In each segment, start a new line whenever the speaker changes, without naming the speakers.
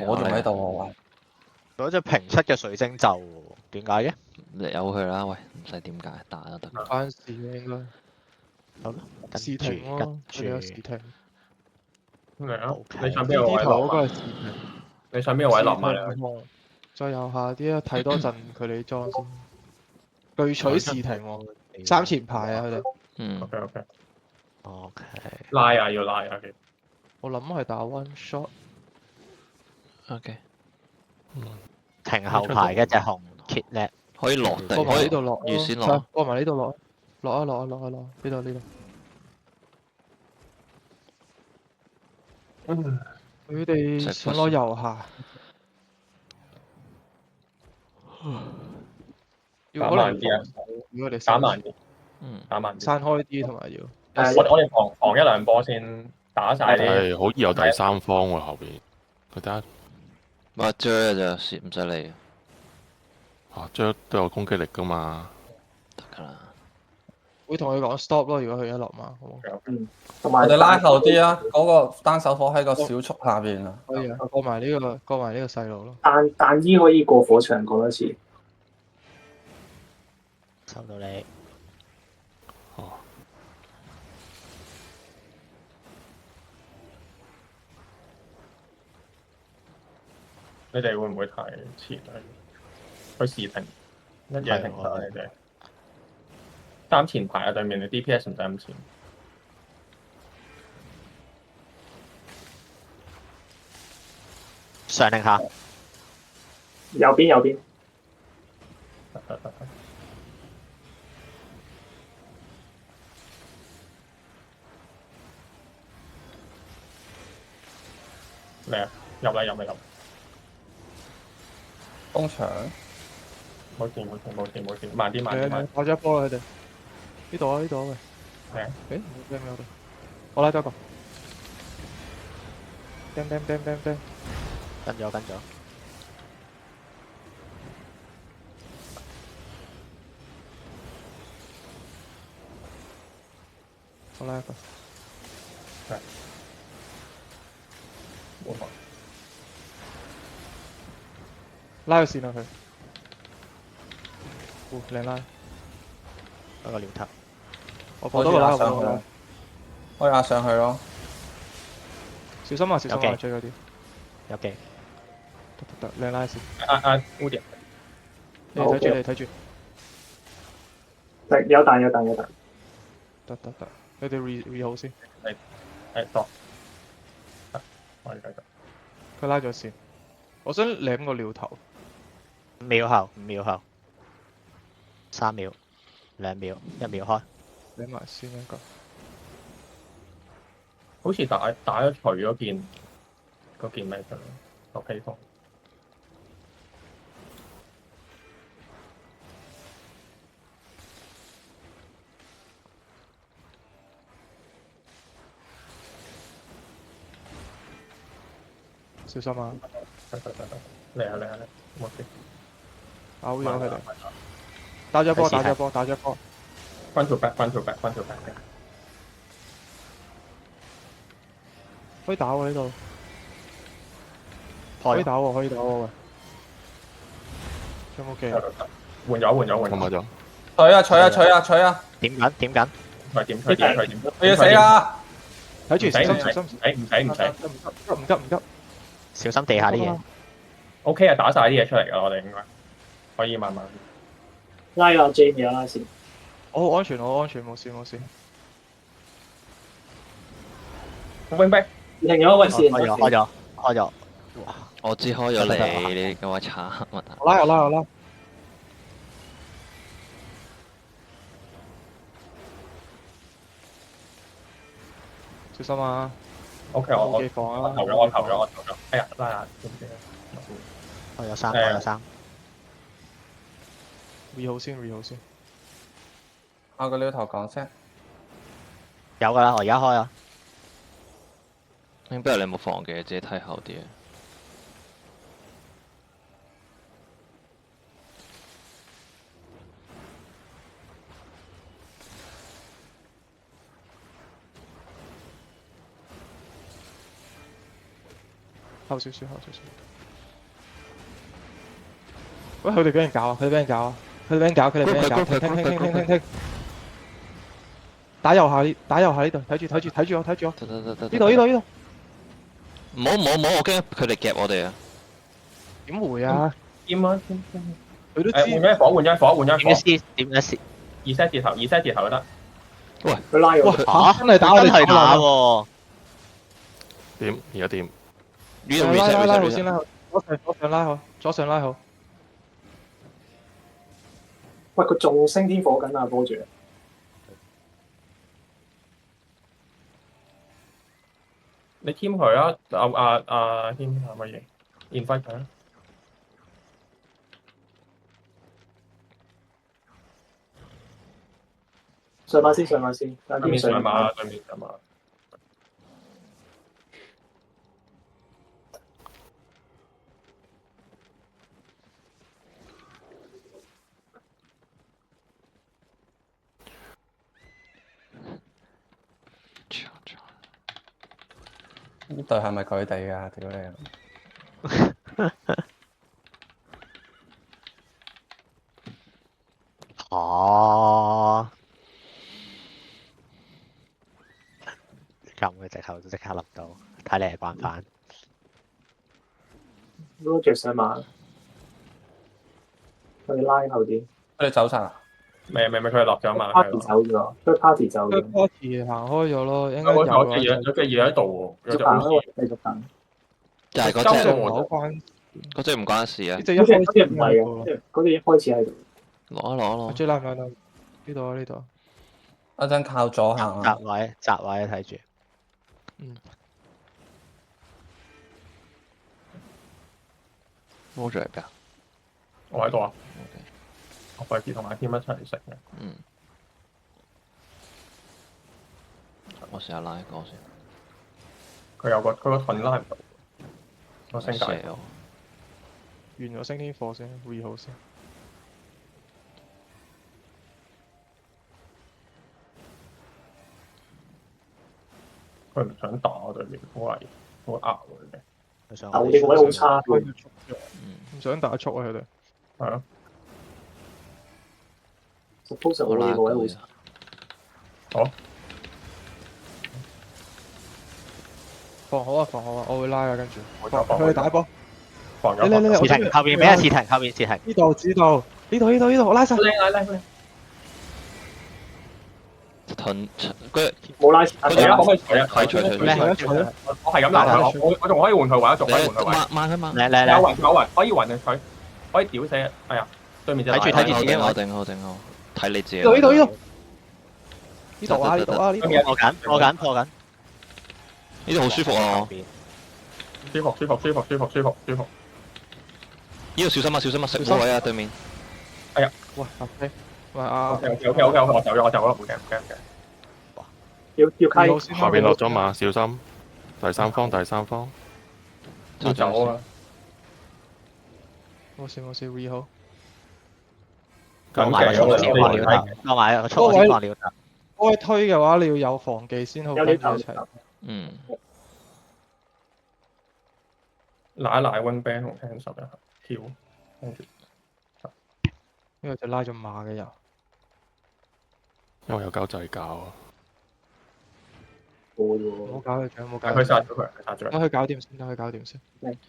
我仲喺度喎，
嗰隻平七嘅水晶咒喎，點解嘅？
你由佢啦，喂，唔使點解，打就得。
關事嘅應該。
好啦，跟
時
住
停咯，佢哋有時
跟住
停。
咩啊？
OK
你上邊個
呢啲頭
位落啊？
嗰個係時停，
你上邊個位落
時
埋
停同再右下啲啊，睇多陣佢哋裝先。巨取時停喎，三前排啊佢哋。
嗯，
？OK OK，
OK，
拉啊要拉啊，
我諗係打 one shot，
OK，
停後排嘅隻紅 kit 叻，
可以落地，
過埋
可以
呢度落
預先
咯，
落。
過埋呢度落，落啊落啊落啊落啊，呢度呢度。佢哋
食
想
push
攞右下，要
打
可能
慢啲啊
要防守，如果你
打慢啲，
嗯，
打慢啲。
散開啲同埋要。
我哋防一兩波先，打晒啲。
係好易有第三方喎後邊，佢得
話追就唔使理，
啊將都有攻擊力噶嘛。
得㗎啦。
會同佢講 stop 咯，如果佢一落馬，好冇？
我
同埋
哋拉後啲啊！嗰個單手火喺個小速下邊啊！
可以啊，過埋呢個細路咯。
彈衣可以過火場過一次。
收到你。
哦，
你哋會唔會太遲啊？佢時停，一嘢停晒你哋。三前排啊，對面你 DPS 唔使咁前。
上定下？
右邊右邊，
得。嚟啊！入嚟！
工場
冇事，慢啲。
打咗一波啦佢哋。呢度啊喂。
咩啊？
誒冇咩度。我拉多一個。釘。
跟咗。
我拉一個。
冇錯。
拉個線落去。靚拉。
嗰個撩頭。
我過多個拉我過多個拉。
可以壓上去咯。
小心啊！
有機
追嗰啲。
有機。
得，靚拉線。
Woody，
你睇住。
有彈。
得。你哋 re 好先。
多。我哋繼續。
佢拉咗線。我想舐個撩頭。
5秒後，3秒，2秒，1秒開。
舐埋先一個。
好似打咗除嗰件咩啫？個披風。
小心啊！
得，嚟啊！冇事。
咬咗佢哋。打咗波。
Front to back。
可以打喎呢度。
開
可以打喎喂。有冇技？
換咗。
咁我就
取啊！
點緊？
佢點？
我要死啦！
睇住，小心。
唔使。
唔急。
小心地下啲嘢。
OK 啊，打晒啲嘢出嚟㗎，我哋應該可以慢慢。
拉個 J 有拉線。
我好安全，冇事。
Wing back。
停咗喂線。
開咗。
我知開咗你嘅話慘啊！
我拉。小心啊！
OK，我
機房啊！
我投咗。哎呀，拉下知唔知啊？
開咗3。
re 好先。
我個撩頭講聲，
有㗎啦，我而家開啊。
不如你冇防嘅，自己睇後啲啊。
後少少。喂，佢哋俾人搞啊！佢哋俾人搞！聽！打右下呢度，睇住我！呢度！
唔好，我驚佢哋夾我哋啊！
點會啊？
添啊！
佢都知。
換咗火，
點一 C 點一 C，
2set 字頭就得。
佢拉我，
哇！真係打我哋
真係打
喎！
喎！
點？而家點？
呢度
拉
reset
好先啦，左上拉好。
喂，佢仲升天火緊啊，波住。
你添佢啊！添係乜嘢？invite 佢啊！
上馬先，等
對面
天上
上馬，對面上馬。
呢隊係咪佢哋㗎？屌你！
哦，咁嘅藉口都即刻諗到，睇你係慣犯。
Roger 上馬，佢哋拉後啲。
佢哋走晒啦。
未，佢哋落咗馬。
Party 走咗，佢 Party 走咗。
Party 行開咗咯，應該
有
有
隻嘢喺度喎，有隻
行
好似
繼續等。
就係
嗰
嗰隻，
隻唔係好關，
嗰隻唔關事啊！
隻一
嗰隻
開始
唔係嘅，嗰隻一開始喺度。
攞，
最拉唔拉到？呢度。
一陣靠左行啊！
閘位睇住。
摸住嚟㗎。
我喺度啊！我費事同阿添一齊食嘅。
我試下拉一個先。
佢個盾拉唔到，我升大。
射我。
完咗升天火先 ，re 好先。
佢唔想打我對面，好壓佢嘅。
但我哋個位好差嘅，
唔想打速啊！佢哋
係啊，
suppose 我哋個位好差。
好，
防好啊！我會拉啊，跟住
我就
佢哋打波。
防咗。
你
試停後邊俾一試停，後邊試停。
呢度指導，呢度，我拉晒。
靚。
盾佢
冇拉。
我哋而家可唔可以除啊？
除
我係咁打，我仲可以換佢位，仲可以換佢位。
慢佢慢。
有雲，可以雲嘅佢，可以屌死。哎呀，對面隻
睇住自己
我定好，睇你自己。
呢度。
呢度
破緊。
呢度好舒服啊！
舒服。
呢度小心啊！食嗰位啊，對面。
喂，OK，喂啊
OK，我走咗，唔驚。
要溪。
先
後邊落咗馬，小心！第三方。
要走啊！
冇事 re 好。
落埋個速先放料，落埋個速先放料。
嗰位推嘅話，你要有防技先好跟住一齊。
拉 wing band 同聽十一下跳，跟住
呢個就拉咗馬嘅油。
因為有交掣教啊。
唔好搞佢獎，唔好搞
佢殺咗佢。
等佢搞掂先。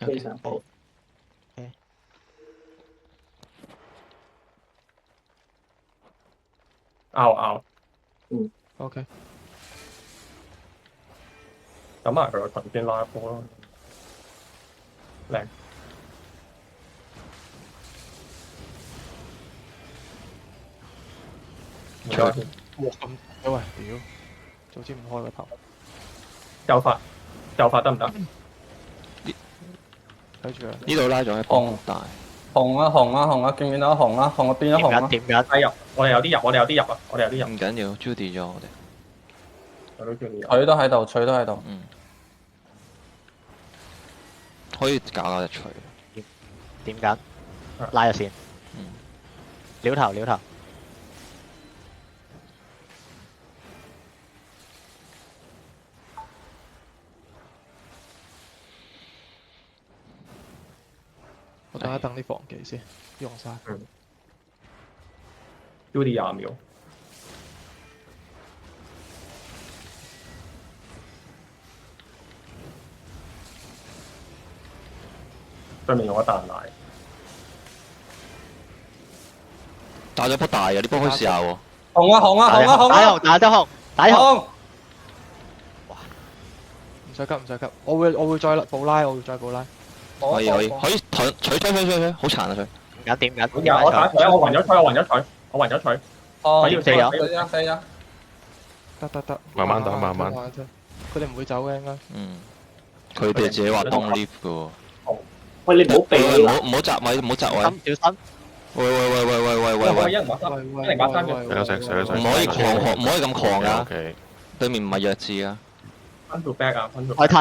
非常好。
拗。
OK。
等埋佢個盾邊拉波咯，靚。
哇咁喂，屌！早知唔開個頭。
右發得唔得？
睇住啊！
呢度拉咗一幫大。
紅啊！見唔見到紅啊？紅啊變咗紅啊！
點緊？
拉入，我哋有啲入。
唔緊要 ，Judy 咗我哋。
我都叫你入。
佢都喺度。
可以搞隻錘。
點緊？拉咗線。撩頭。
我等一等啲防技先，用晒。
U 啲廿秒。對面用咗彈奶，
打咗波大嘅，呢波可以試下喎。
紅啊紅啊紅啊紅啊！
打紅打得紅，打紅。
紅
唔使急唔使急，我會再補拉，我會再補拉。
可以取，好殘啊佢。
點緊？
我打佢，我暈咗佢，我暈咗佢。
哦，
我要
死咗
死咗。
得，
慢慢打慢慢
佢哋唔會走嘅應該。
嗯，佢哋自己話 don't leave 嘅喎。
喂，你唔好避啦，
唔好擲位，唔好擲位。
小心！
喂，一零八三，
死咗死
唔可以狂，唔可以咁狂噶。
OK，
對面唔係弱智啊，
分條 back 啊，分條。
再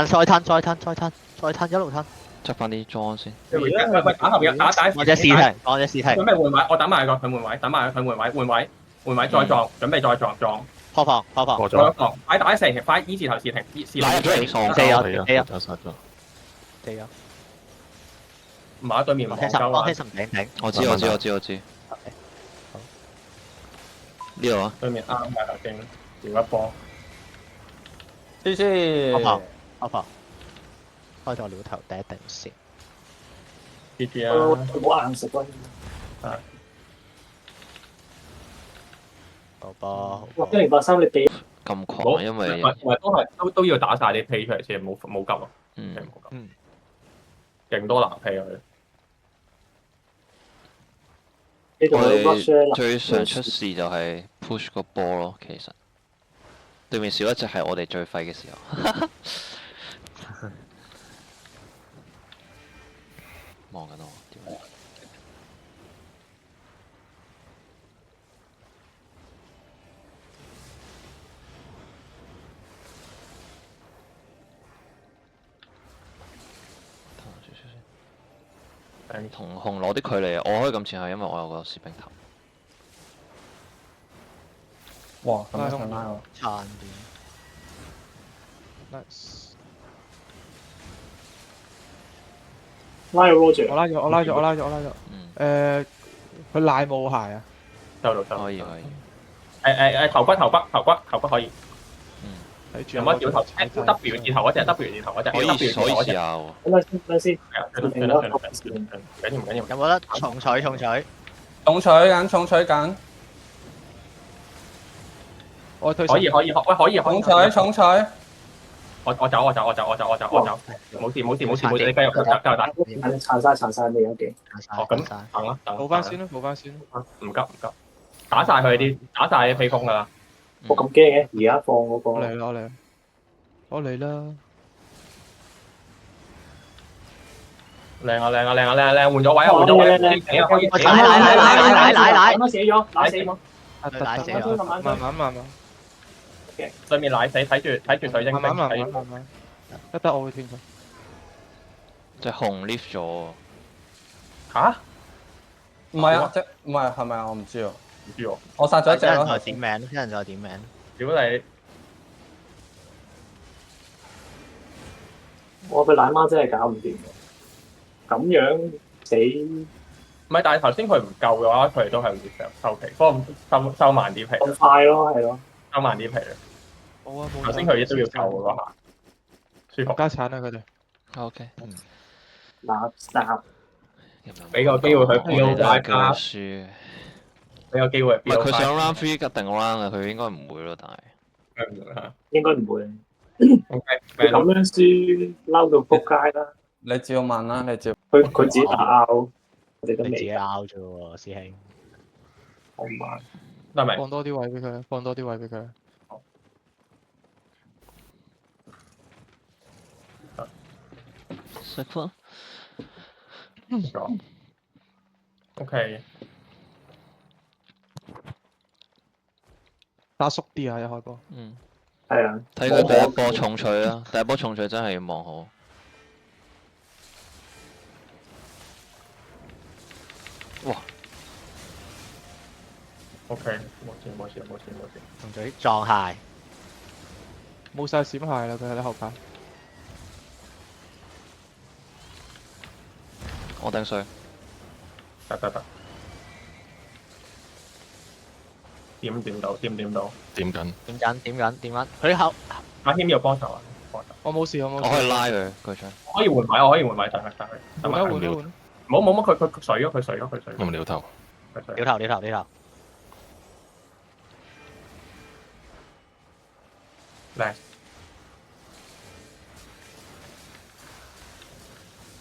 褪，一路褪。
執翻啲裝先。
喂，打後邊，打。
或者試停，或者試停。
準備換位，我等埋佢換位，等埋佢換位再撞，準備再撞。
破防。
過咗，
再撞，快打成，快 E 字頭試停，試
拉入咗嚟喪
死咗
殺咗，
死咗。
唔係對面唔
幫聽
夠啊！
神頂。
我知。呢度啊，
對面啱嘅頭先調一波，
黐線。
破防。開咗料頭第一定先。
GG
我
啊！
好硬食啦。
好波。
哇，1083你避
咁狂，因為
都要打晒啲 P 出嚟先，冇急啊！冇急，勁多藍 P 佢。
你同
我
佢 rush
哋最常出事就係 push 個波咯，其實對面少一隻係我哋最廢嘅時候。望緊我，點？同紅攞啲距離，我可以咁前係因為我有個士兵頭。
哇，咁樣想拉我。
撐啲。
Nice。
拉咗 Roger，
我拉咗。佢賴冇鞋啊。
收到。
可以。
頭骨可以。
睇住。
有乜掉頭 ？W 字頭嗰隻，W 字頭嗰隻。
可以試下喎。
等先。
唔緊要。
有冇得重取？
重取緊。
我推。
可以。
重取。
我走。冇事，你繼續打。
殘晒未有嘅。
哦，咁等啦，
補翻先啦。
唔急，打晒佢啲，打晒啲披風㗎啦。
我咁驚嘅，而家放嗰個。
我嚟啦。
靚啊！換咗位啊！
奶。
死咗。
慢慢。
對面奶死，睇住水晶。
慢慢。得我會斷佢。
隻紅 lift 咗。
吓？
唔係啊，唔係係咪啊？我唔知喎。
唔知喎。
我殺咗一隻咯。
一人再點名。
屌你！
我個奶媽真係搞唔掂，咁樣死。
唔係，但係頭先佢唔夠嘅話，佢哋都係會收皮，不過收慢啲皮。
咁快咯，係咯。
收慢啲皮。
冇啊。
頭先佢亦都要夠嗰下，舒服。
加產啊佢哋。
OK。
垃圾。
俾個機會佢飆大家。
輸。
俾個機會。
唔係佢上 round 3一定 round 嘅，佢應該唔會咯，但係。
應該唔會。
OK。
佢咁樣輸，嬲到仆街啦！
你照問啦，
佢自己打拗，我哋都未
你自己拗啫喎，師兄。
好慢。
得未？
放多啲位俾佢。
食翻。
OK。
打縮啲啊！一開波。
係啊。
睇佢第一波重取啦，第一波重取真係要望好。哇
OK，冇事。
同嘴撞鞋。
冇晒閃鞋啦，佢喺後排。
我頂水。
得。點到？
點緊。
點緊，佢後
阿謙要幫手啊！
我冇事，
我可以拉佢槍。
可以換位，我可以換位，等佢。
換啦換啦換啦。
冇，佢水咗。
我唔撩頭。
掉頭，
靚。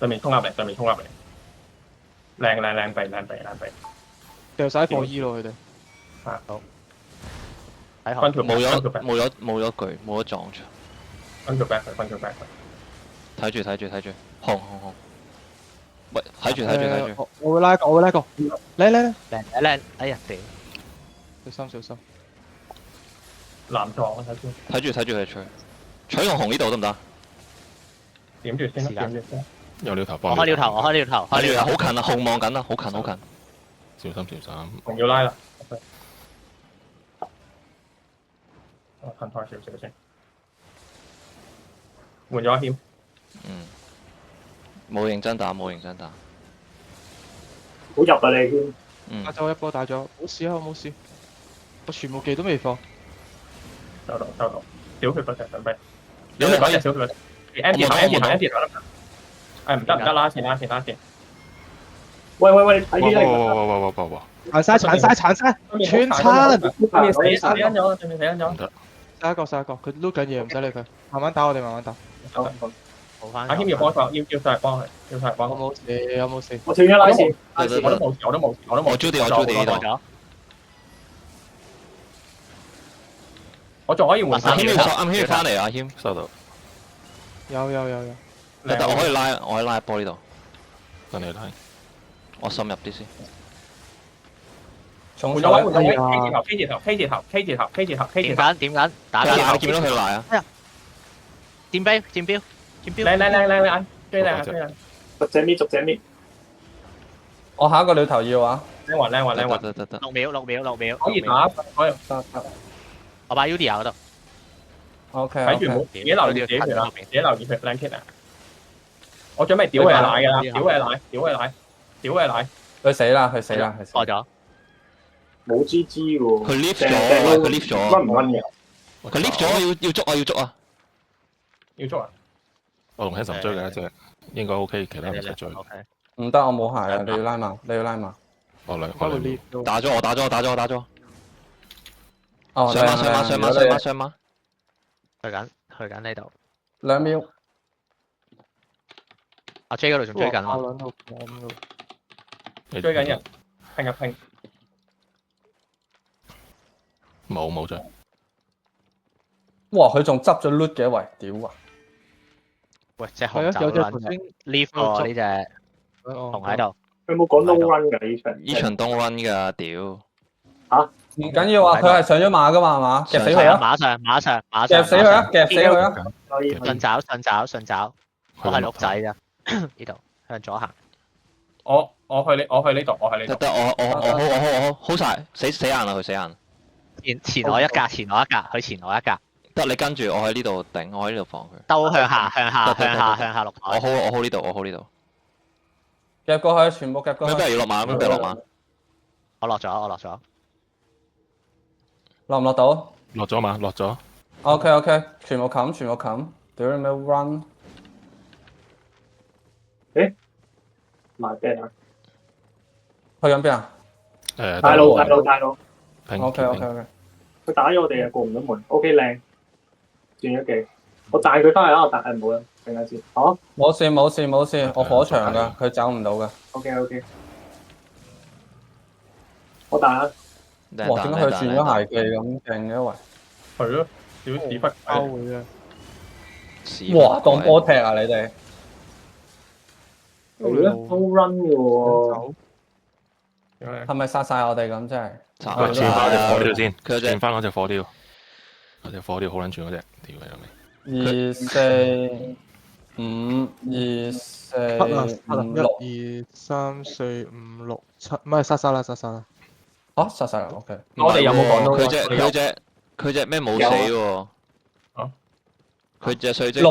對面衝入嚟。靚避。
掉晒火衣咯佢哋。
睇
分條
冇咗句，冇咗撞牆。
分條 back 佢。
睇住，紅。喂，睇住。
我會拉個，嚟，
靚，哎呀屌！
小心。
藍撞啊！睇先。
睇住佢吹。取紅呢度得唔得？
點住先。
有撩頭幫。
我開撩頭，
好近啊！紅望緊啊！好近。
小心。
紅要拉啦。我褪開少少先。換咗阿謙。
冇認真打。
好入啊你添。
打咗一波打咗，冇事啊，我冇事。我全部技都未放。
收到。小血嗰隻準備。小血嗰隻小血。Andy 頭。誒唔得，拉線。
喂，睇啲嚟。
哇！
殘晒，全餐。
死咗。
唔得。
殺一個，佢撈緊嘢，唔使理佢，慢慢打，我哋慢慢打。
好翻。
阿謙要幫手，要上嚟幫佢，
我冇事。
我跳咗拉線。
我都冇事。
我 Judy 呢度。
我仲可以換
阿謙要翻嚟，阿謙
收到。
有。
得，我可以拉一波呢度。
等你拉。
我深入啲先。
換咗位，K 字頭。
點緊，打緊。
我見到佢賴啊！
佔標，
靚，追靚。
逐隻搣。
我下一個鳥頭要啊。
靚雲。
得。
6秒。
可以打，可以。
我擺 Udia 嗰度。
OK。
睇住冇，自己留意自己血靚 kit 啊！我準備屌佢奶㗎啦，屌佢奶。
佢死啦！
破咗。
冇 GG 喎。
佢 lift 咗。
溫唔溫嘅？
佢 lift 咗，要捉啊！
要捉啊！
我同 Hanson 追嘅一隻，應該 OK，其他唔使追。
唔得，我冇鞋啊！你要拉馬。
我兩。
打咗我。
哦，
上馬。
去緊呢度。
2秒。
阿 J 嗰度仲追緊啊！
追緊人，拼。
冇追。
哇！佢仲執咗 loot 嘅喂，屌啊！
喂，隻紅酒撚 leave 喎呢隻紅喺度。
佢冇講 no run 㗎呢場。
呢場 don't run 㗎，屌！
唔緊要啊，佢係上咗馬噶嘛，係嘛？夾死佢啊！
馬上，
夾死佢啊！
順找，我係鹿仔咋，呢度向左行。
我去呢度。
得，我好晒，死硬啦，佢死硬。
前我一格，佢前我一格。
得你跟住我喺呢度頂，我喺呢度放佢。
兜向下落台。
我 hold 呢度。
夾過去，全部夾過去。
咩要落馬？
我落咗。
落唔落到？
落咗嘛？落咗。
OK，全部冚。屌你咩 run？
埋啤啊！
去緊邊啊？
大路。
OK。
佢打咗我哋啊，過唔到門。OK 靚，轉咗技。我帶佢翻嚟啦，我帶唔好啦，等下先。冇事，我火場㗎，佢走唔到㗎。OK。我帶啊！哇！點解佢轉咗鞋技咁勁嘅喂？
係咯，小屎忽
包會啊！
哇！當波踢啊你哋！
係咯，no run 嘅喎。
係咪殺晒我哋咁真係？
轉翻隻火雕先，轉翻嗰隻火雕。嗰隻火雕好撚轉嗰隻，屌你老味。
2、4、5、2、4、5、6。
1、2、3、4、5、6、7，唔係殺晒啦。
殺晒啦 ，OK。
我哋有冇講到？
佢隻咩冇死喎？佢隻碎晶。